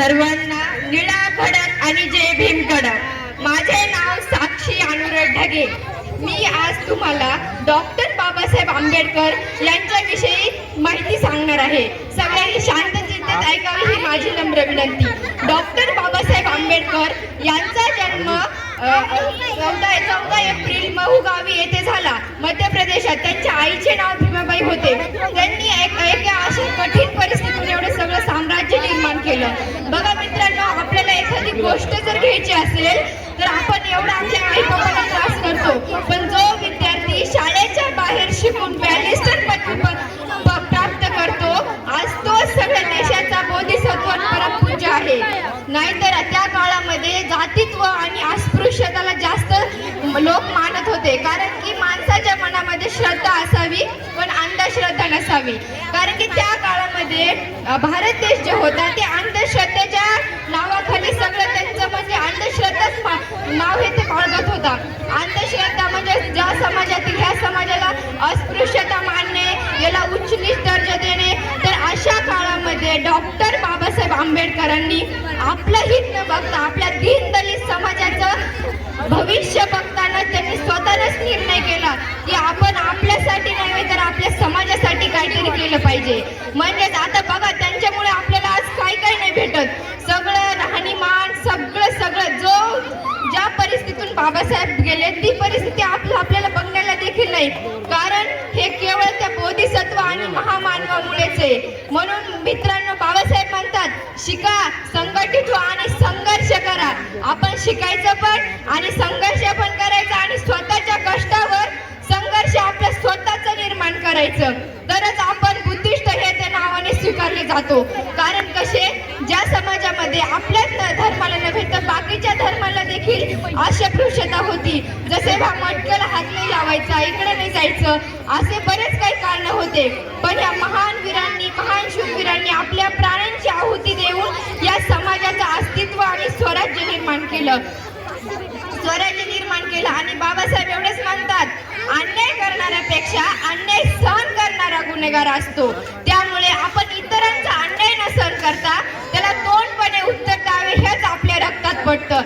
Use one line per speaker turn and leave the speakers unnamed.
सर्वांना निळा भडक आणि जय भीम कडक। माझे नाव साक्षी अनुराग ढगे। मी आज तुम्हाला डॉक्टर बाबासाहेब आंबेडकर यांच्याविषयी माहिती सांगणार आहे। सगळ्यांनी शांत चित्तात ऐकावी ही माझी नम्र विनंती। डॉक्टर बाबासाहेब आंबेडकर यांचा जन्म 14 एप्रिल महू गावी येथे झाला, मध्य प्रदेशात। त्यांच्या आईचे नाव भीमाबाई होते। त्यांनी एका अशा कठीण परिस्थितीतून एवढं सगळं साम्राज्य निर्माण केलं। बघा मित्रांनो, आपल्याला एखादी गोष्ट जर घ्यायची असेल तर आपण एवढा आपल्या आई बाबाला त्रास करतो, पण जो विद्यार्थी शाळेच्या बाहेर शिकून बॅरिस्टर प्राप्त करतो, आज तो सगळ्या देशाचा बोधिसत्व परमपूज्य आहे। नाहीतर त्या काळामध्ये जातीत्व आणि अस्पृश्यताला जास्त लोक मानत होते, कारण की माणसाच्या मनामध्ये श्रद्धा असावी पण अंधश्रद्धा नसावी। कारण की त्या काळामध्ये भारत देश जे होता ते अंधश्रद्धेच्या नावाखाली सगळं त्यांचं म्हणजे अंधश्रद्धाच नाव हे ते बाळगत होता। अंधश्रद्धा म्हणजे ज्या समाजातील ह्या समाजाला अस्पृश्यता मानणे, याला उच्च नीच दर्जा देणे। तर अशा काळामध्ये डॉक्टर बाबासाहेब आंबेडकरांनी आपलं हित न बघता आपल्या दीनदलित समाजाचं भविष्य बघताना त्यांनी स्वतःच निर्णय केला की आपण आपल्यासाठी नव्हे तर आपल्या समाजासाठी काहीतरी केलं पाहिजे। म्हणजेच आता बघा, त्यांच्यामुळे आपल्याला आज काय नाही भेटत, सगळं राहणीमान सगळं जो ज्या परिस्थितीतून बाबासाहेब गेले ती परिस्थिती आपल्याला बघण्याला देखील नाही, कारण हे केवळ त्या बोधिसत्व आणि महामानवामुळेच आहे। म्हणून मित्रांनो, बाबासाहेब म्हणतात, शिका, संघटित व्हा आणि संघर्ष करा। आपण शिकायचं पण आणि संघर्ष पण करायचा आणि स्वतःच्या कष्टावर संघर्ष आपल्या स्वतःचं निर्माण करायचं, तरच आपण बुद्धिस्ट हे त्या नावाने स्वीकारले जातो। कारण कसे, ज्या समाजामध्ये आपल्याच धर्माला नव्हे तर बाकीच्या धर्माला देखील अस्पृश्यता होती, जसे मटक्याला हात नाही लावायचा, इकडे नाही जायचं, असे बरेच काही कारण होते। पण या महान वीरांनी, महान शूरवीरांनी आपल्या प्राणांची आहुती देऊन या समाजाचं अस्तित्व आणि स्वराज्य निर्माण केलं आणि बाबासाहेब एवढेच म्हणतात, अन्याय करणाऱ्यापेक्षा अन्याय सहन करणारा गुन्हेगार असतो। त्यामुळे आपण इतरांचा अन्याय न सहन करता त्याला तोंडपणे उत्तर द्यावे हेच आपल्या रक्तात पडतं।